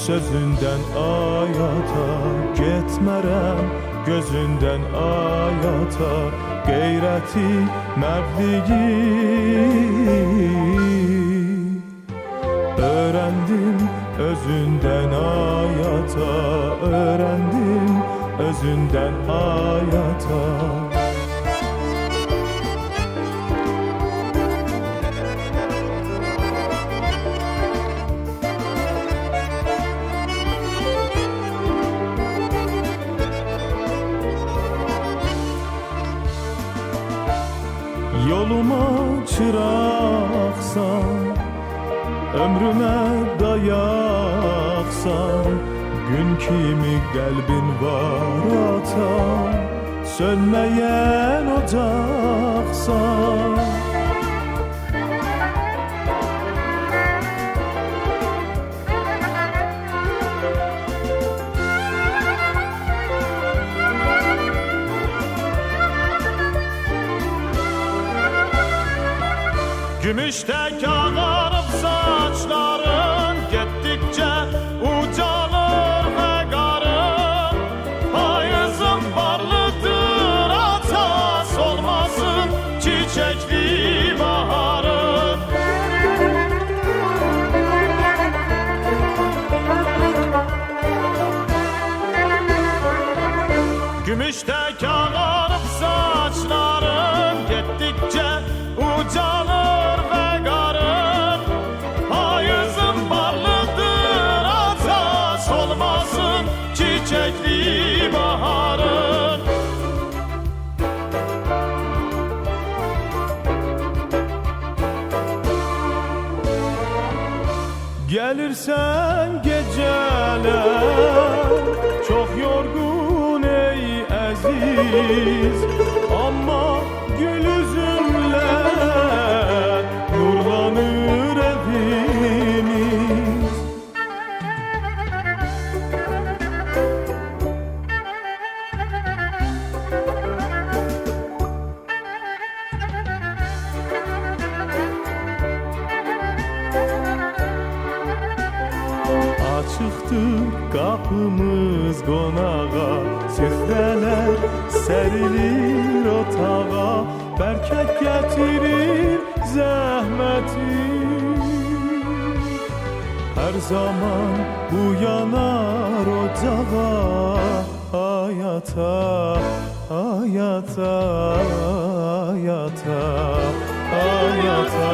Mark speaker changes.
Speaker 1: sözündən ayata getmərəm, gözündən ayata qeyrəti, mərdliyi öğrendim özündən ayata, öğrendim özündən ayata. Yoluma çıraqsan, ömrüme dayaqsan, gün kimi qəlbin var ata, sönməyən ocaqsan. Gümüştek ağarıp saçların, gittikçe ucalır ve qarın. Payızın barlıdır ata, solmasın çiçekli baharın. Gümüştek ağarıp saçların, gittikçe ucalır. Çiçekli baharın. Gelirsen geceler, çok yorgun ey aziz, ama gül yüzünle nurlanır evimiz. Açıqdır qapımız qonağa, süfrələr sərilir otağa, bərkət gətirir zəhməti. Hər zaman bu yanar ocağa, ayata, ayata, ayata, ayata.